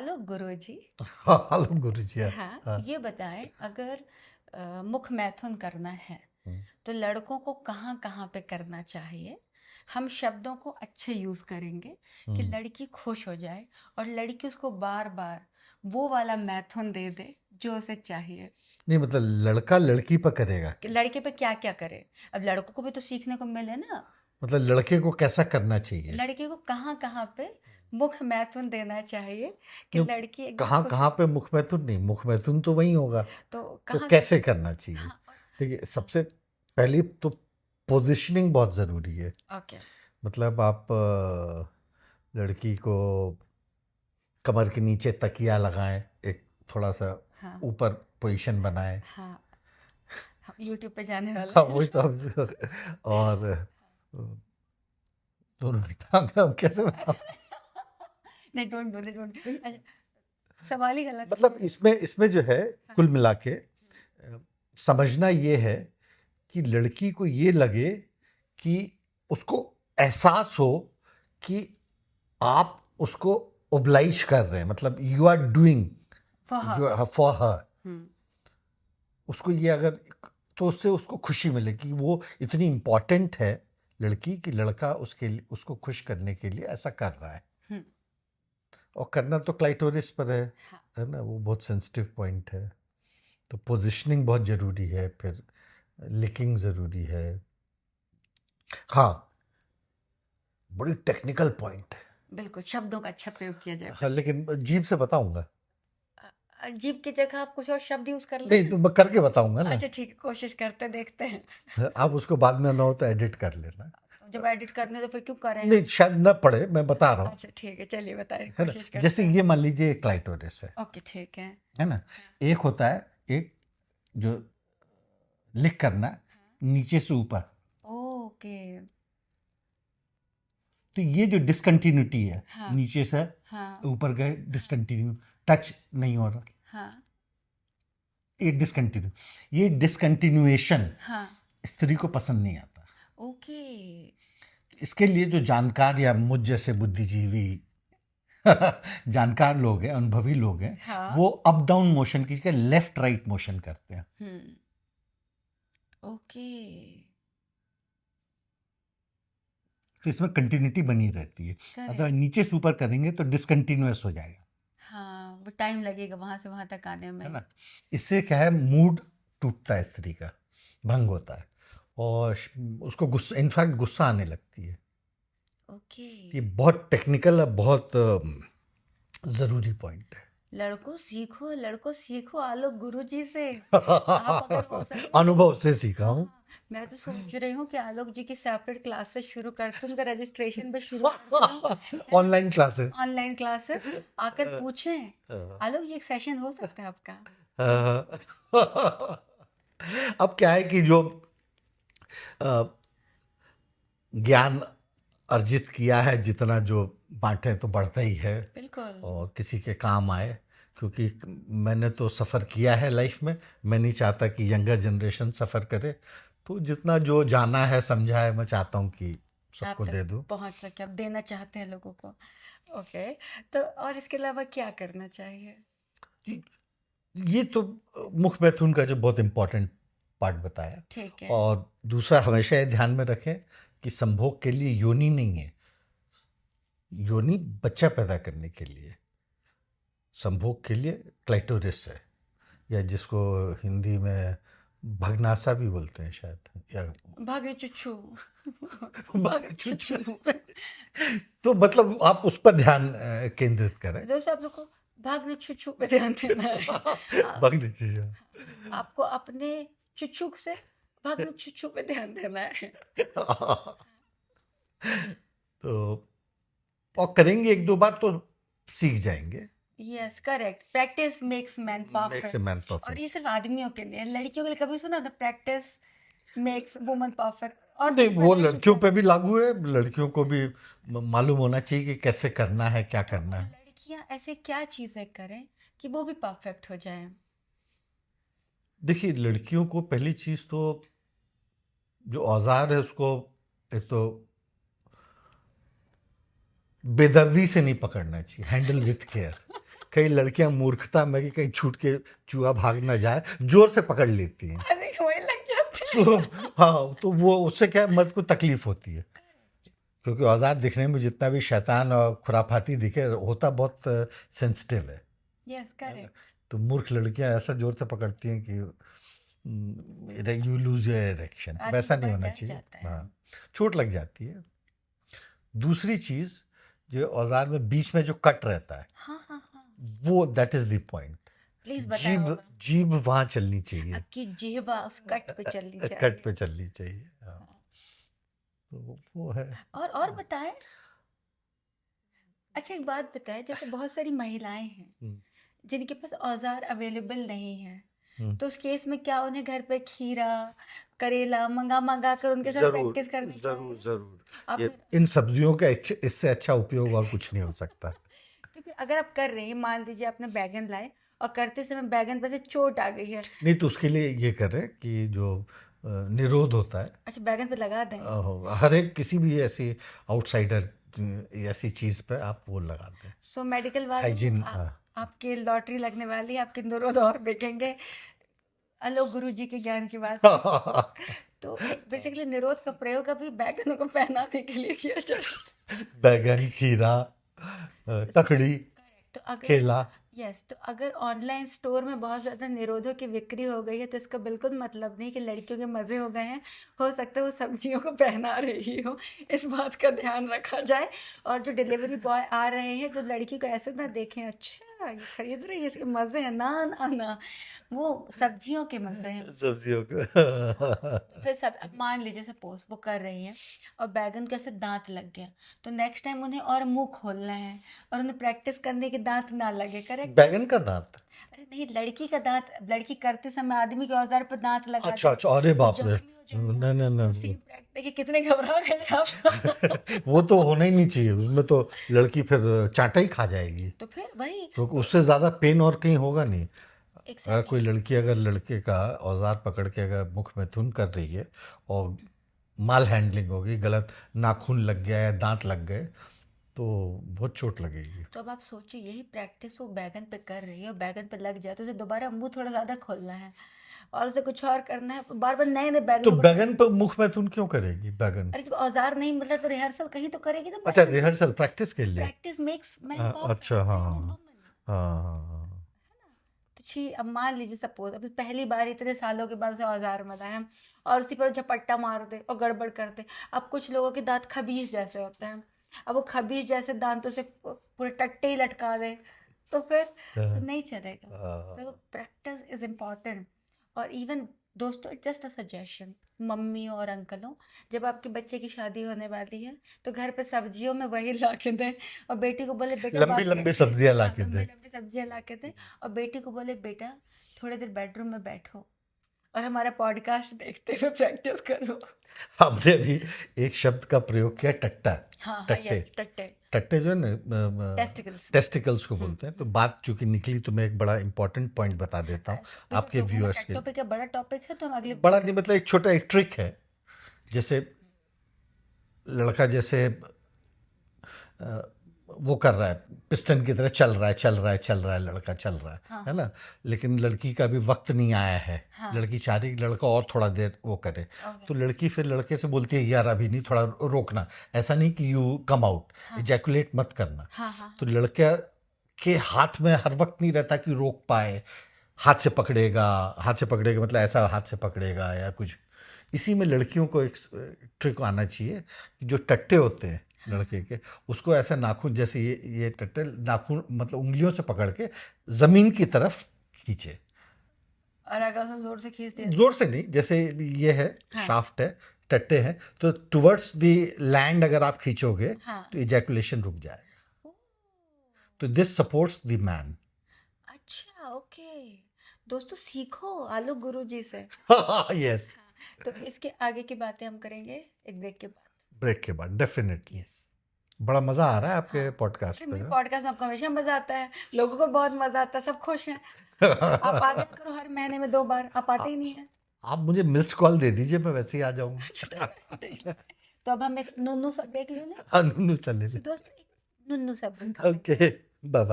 Hello गुरुजी। हाँ, hello गुरुजी। हाँ, हाँ। ये बताएं, अगर मुख मैथुन करना है हम्म, तो लड़कों को कहाँ कहाँ पे करना चाहिए? हम शब्दों को अच्छे यूज करेंगे कि हम्म। लड़की खुश हो जाए और लड़की उसको बार बार वो वाला मैथुन दे दे जो उसे चाहिए। नहीं मतलब लड़का लड़की पर करेगा, कि लड़के पे क्या क्या करे। अब लड़कों को भी तो सीखने को मिले ना। मतलब लड़के को कैसा करना चाहिए। लड़के को कहाँ कहाँ पे मुख मैथुन देना चाहिए कि क्यों, लड़की एकदम कहाँ खुश हो कहाँ जाए। पे मुख मैथुन? नहीं, मुख मैथुन तो वही होगा। तो तो कहाँ कैसे करना चाहिए? हाँ देखिए, हाँ। सबसे पहली तो पोजीशनिंग बहुत ज़रूरी है। ओके। मतलब आप लड़की को कमर के नीचे तकिया लगाएं, एक थोड़ा सा हाँ ऊपर पोजीशन बनाएं। हाँ। हम यूट्यूब पे जाने वाले हाँ, हैं। वही तो और दोनों की टांग हम कैसे बताऊं? नहीं, डोंट डू डोंट। अच्छा, सवाल ही गलत मतलब किया। इसमें इसमें जो है, हाँ। कुल मिला के समझना ये है कि लड़की को ये लगे कि उसको एहसास हो कि आप उसको ओब्लाइज कर रहे हैं, मतलब यू आर डूइंग फहा। You for her. हम्म। उसको ये अगर, तो उससे उसको खुशी मिले कि वो इतनी इम्पोर्टेंट है लड़की, कि लड़का उसके लिए, उसको खुश करने के लिए ऐसा कर रहा है। हम्म। और करना तो क्लाइटोरिस पर हाँ। है ना, वो बहुत सेंसिटिव पॉइंट है। तो पोजिशनिंग बहुत ज़रूरी है, फिर लिकिंग ज़रूरी है। हाँ, बड़ी टेक्निकल पॉइंट है। बिल्कुल, शब्दों का अच्छा प्रयोग किया जाए हाँ, बस। लेकिन जीभ से बताऊंगा। अजीब की जगह आप कुछ और शब्द यूज कर नहीं लें। तो मैं करके बताऊंगा ना। अच्छा ठीक है, कोशिश करते देखते हैं। आप उसको बाद में ना हो तो एडिट कर लेना। तो जब एडिट करने तो फिर क्यों करें नहीं, हम। शायद ना पड़े, मैं बता रहा हूँ। अच्छा ठीक है, चलिए बताइए, है ना, कोशिश जैसे करते हैं। ये मान लीजिए एक क्लाइटोरिस ओके ठीक है। है ना। हाँ। एक होता है, एक जो लिक करना नीचे से ऊपर। ओके। तो ये जो डिसकंटिन्यूटी है, हाँ नीचे से हाँ ऊपर गए, डिसकंटिन्यू, टच नहीं हो रहा, हाँ ये डिसकंटिन्यू, ये डिसकंटिन्यूएशन हाँ। स्त्री को पसंद नहीं आता। ओके। इसके लिए जो जानकार या मुझ जैसे बुद्धिजीवी जानकार लोग हैं, अनुभवी लोग हैं, हाँ। वो अप डाउन मोशन की लेफ्ट राइट मोशन करते हैं। हम्म। ओके। तो इसमें कंटिन्यूटी बनी रहती है। अगर करेक्ट। नीचे से ऊपर करेंगे तो डिसकंटिन्यूअस हो जाएगा, हाँ, वो टाइम लगेगा वहां से वहां तक आने है में। ना। इससे क्या है, मूड टूटता है स्त्री का, भंग होता है, और उसको गुस्सा, इनफैक्ट गुस्सा आने लगती है। ओके। ये बहुत टेक्निकल है, बहुत ज़रूरी पॉइंट है। लड़कों सीखो आलोक गुरुजी से। आप अगर हो सके तो। अनुभव से सीखा हाँ हूँ। हाँ। मैं तो सोच रही हूँ कि आलोक जी की सेपरेट क्लासेस शुरू करती हूँ, उनका रजिस्ट्रेशन भी शुरू करती हूँ, है ना। Online classes. Online classes. आकर पूछें, आलोक जी एक सेशन हो सकता है आपका। अब क्या है कि जो अ, ज्ञान अर्जित किया है, जितना जो बांटे तो बढ़ता ही है, बिल्कुल। और किसी के काम आए। क्योंकि मैंने तो सफ़र किया है लाइफ में, मैं नहीं चाहता कि यंगर जनरेशन सफ़र करे। तो जितना जो जाना है, समझा है, मैं चाहता हूँ कि आप सबको तक दे दूँ। पहुंच सके, आप देना चाहते हैं लोगों को। ओके। तो और इसके अलावा क्या करना चाहिए? ये तो मुख मैथुन का जो बहुत इम्पोर्टेंट पार्ट बताया। ठीक है। और दूसरा, हमेशा ये ध्यान में रखें कि संभोग के लिए योनि नहीं है, योनि बच्चा पैदा करने के लिए। संभोग के लिए क्लाइटोरिस है, या जिसको हिंदी में भगनासा भी बोलते हैं शायद, या भागे चुच्चू। भागे भाग चुच्चू। चुच्चू। तो मतलब आप उस पर ध्यान केंद्रित करें। दोस्तों, आप लोग को भागने चुच्चू पे ध्यान देना है। भागने चुच्चू। आपको अपने चुच्चू से भागने चुच्चू पे ध्यान देना है। तो और करेंगे एक दो बार तो सीख जाएंगे। Yes correct, practice makes man makes a perfect. Man और परफेक्ट। ये सिर्फ आदमियों के लिए, लड़कियों के लिए कभी सुना था प्रैक्टिस मेक्स वुमन परफेक्ट? और नहीं, भी वो बेनिफिट्स लड़कियों है। पे भी लागू है, लड़कियों को भी मालूम होना चाहिए कि कैसे करना है, क्या तो करना है। लड़कियां ऐसे क्या चीजें करें कि वो भी परफेक्ट हो जाए? देखिए, लड़कियों को पहली चीज तो जो औजार है उसको, एक तो बेदर्दी से नहीं पकड़ना चाहिए, हैंडल विथ केयर। कई लड़कियां मूर्खता में कि कहीं छूट के चूहा भाग ना जाए जोर से पकड़ लेती हैं। अरे वही लग जाते हैं। तो हाँ, तो वो उससे क्या है, मर्द को तकलीफ होती है, क्योंकि औजार दिखने में जितना भी शैतान और खुराफाती दिखे, होता बहुत सेंसिटिव है। Yes correct. तो मूर्ख लड़कियां ऐसा जोर से पकड़ती हैं कि यू लूज योर इरेक्शन। आदमी वैसा नहीं बड़ा होना डर चाहिए। जाता है। हाँ, चोट लग जाती है। दूसरी चीज, जो औजार में बीच में जो कट रहता है, हाँ हाँ हाँ, वो that is the point. Please जीभ बताओ। जीभ वहां चलनी चाहिए, आपकी जीवा उस कट पे चलनी चाहिए। कट पे चलनी चाहिए। हाँ, तो वो है। और बताएं। अच्छा एक बात बताएं, जैसे बहुत सारी महिलाएं हैं हम्म, जिनके पास औजार अवेलेबल नहीं है, हम्म। तो उस केस में क्या उन्हें घर पे खीरा करेला मंगा मंगा कर उनके साथ जरूर प्रैक्टिस करनी जरूर चाहिए? जरूर, आप ये इन सब्जियों का इससे अच्छा उपयोग और कुछ नहीं हो सकता। क्योंकि अगर आप कर रहे हैं, मान लीजिए आपने बैगन लाए और करते समय बैगन पे से चोट आ गई है। नहीं तो उसके लिए ये करें कि जो निरोध होता है, अच्छा बैगन पे लगा दें। हर एक किसी भी ऐसी आउटसाइडर ऐसी चीज पे आप वो लगा दें। सो मेडिकल वाले हाइजीन। आपकी लॉटरी लगने वाली है, आपके निरोध और बिकेंगे। हेलो गुरु जी के ज्ञान की बात। तो बेसिकली निरोध का प्रयोग अभी बैगनों को पहनाने के लिए किया जाए। बैगन, खीरा, ककड़ी, करेक्ट। तो अगर केला। यस, तो अगर ऑनलाइन स्टोर में बहुत ज़्यादा निरोधों की बिक्री हो गई है तो इसका बिल्कुल मतलब नहीं कि लड़कियों के मज़े हो गए हैं। हो सकता है वो सब्जियों को पहना रही हो, इस बात का ध्यान रखा जाए। और जो डिलीवरी बॉय आ रहे हैं जो लड़की को ऐसे ना देखें, अच्छा ये खरीद रही है इसके मज़े हैं, ना ना ना, वो सब्जियों के मज़े हैं। सब्जियों को। तो फिर सब अब मान लीजिए सपोज वो कर रही हैं और बैगन के ऐसे दांत लग गया, तो नेक्स्ट टाइम उन्हें और मुंह खोलना है और उन्हें प्रैक्टिस करने के दांत ना लगे। करेक्ट। बैगन का दांत। अरे नहीं, लड़की का दांत, लड़की करते समय आदमी के औजार पर दांत लगा अच्छा दे अच्छा, अरे तो बाप रे। जख्मी हो जाएगा। नहीं नहीं तो नहीं। सीन प्रैक्टिस देखिए कितने घबरा गए आप। वो तो होना ही नहीं चाहिए, उसमें तो लड़की फिर चांटा ही खा जाएगी। तो फिर वही तो उससे ज्यादा पेन और कहीं होगा नहीं। अगर एग्जैक्टली। कोई लड़की अगर लड़के का औजार पकड़ के अगर मुख में थुन कर रही है और माल हैंडलिंग होगी, गलत नाखून लग गया या दांत लग गए, तो बहुत चोट लगेगी। तो अब आप सोचिए यही प्रैक्टिस वो बैगन पे कर रही है और बैगन पे लग जाए तो उसे दोबारा मुंह थोड़ा ज्यादा खोलना है और उसे कुछ और करना है, बार बार नए नए तो बैगनों को। बैगन पर मुख में थुन क्यों करेगी बैगन? अरे जब औजार नहीं मिला तो रिहर्सल कहीं तो करेगी ना अच्छा, बैगन। रिहर्सल प्रैक्टिस के लिए। प्रैक्टिस मेक्स मैन हाँ, परफेक्ट, अच्छा, हाँ सेइंग इन हाँ वुमन। हाँ हाँ। तो छी, अब मान लीजिए सपोज अब पहली बार इतने सालों के बाद उसे औजार मिला है और उसी पर झपट्टा मार दे और गड़बड़ कर दे। अब कुछ लोगों के दांत खबीज जैसे होते हैं, अब वो खबीज जैसे दांतों से पूरे टट्टे ही लटका दे तो फिर तो नहीं चलेगा। तो प्रैक्टिस इज इम्पॉर्टेंट। और इवन दोस्तों, जस्ट अ सजेशन, मम्मी और अंकलों, जब आपके बच्चे की शादी होने वाली है तो घर पे सब्जियों में वही ला के दें और बेटी को बोले बेटा लंबी लंबी सब्जियां ला हाँ, के लंबी दे। लंबी सब्जियां ला के दें और बेटी को बोले बेटा थोड़ी देर बेडरूम में बैठो और हमारा पॉडकास्ट देखते हुए प्रैक्टिस करो। हमने अभी एक शब्द का प्रयोग किया, टट्टा। हाँ हाँ टट्टे। यस, टट्टे, टट्टे जो है ना, टेस्टिकल्स। टेस्टिकल्स को बोलते हैं। तो बात चूंकि निकली तो मैं एक बड़ा इंपॉर्टेंट पॉइंट बता देता हूँ आपके व्यूअर्स के टट्टों पे लिए। क्या बड़ा टॉपिक है तो हम अगले बड़ा नहीं, मतलब एक छोटा एक ट्रिक है। जैसे लड़का जैसे वो कर रहा है, पिस्टन की तरह चल रहा है चल रहा है चल रहा है, लड़का चल रहा है ना, लेकिन लड़की का भी वक्त नहीं आया है। हाँ। लड़की चाह रही कि लड़का और थोड़ा देर वो करे। ओके। तो लड़की फिर लड़के से बोलती है यार अभी नहीं, थोड़ा रोकना, ऐसा नहीं कि यू कम आउट, इजैकुलेट मत करना। हाँ हाँ तो लड़का के हाथ में हर वक्त नहीं रहता कि रोक पाए, हाथ से पकड़ेगा मतलब ऐसा हाथ से पकड़ेगा या कुछ। इसी में लड़कियों को एक ट्रिक आना चाहिए कि जो टट्टे होते हैं लड़के के, उसको ऐसा नाखून जैसे ये टट्टे नाखून मतलब उंगलियों से पकड़ के जमीन की तरफ खींचे। और अगर उसने जोर से खींच दिया जोर से नहीं, जैसे ये है शाफ्ट है, टट्टे हैं, तो टुवर्ड्स द लैंड अगर आप खींचोगे तो इजैकुलेशन रुक जाएगा। तो दिस सपोर्ट्स द मैन। अच्छा ओके, दोस्तों सीखो आलोक गुरु जी से। यस। तो इसके आगे की बातें हम करेंगे एक ब्रेक के बाद। ब्रेक के बाद डेफिनेटली। बड़ा मजा आ रहा है आपके पॉडकास्ट मेरे पे। पॉडकास्ट में आपको हमेशा मजा आता है, लोगों को बहुत मजा आता है, सब खुश हैं। आप आ जाया करो हर महीने में 2 बार, आप आते ही नहीं है। आप मुझे मिस्ड कॉल दे दीजिए, मैं वैसे ही आ जाऊंगा। तो अब हम एक नुन्नू सा ब्रेक ले लें। हाँ, नुन्नू चले। दोस्तों एक नुन्नू सा ब्रेक। Okay, bye.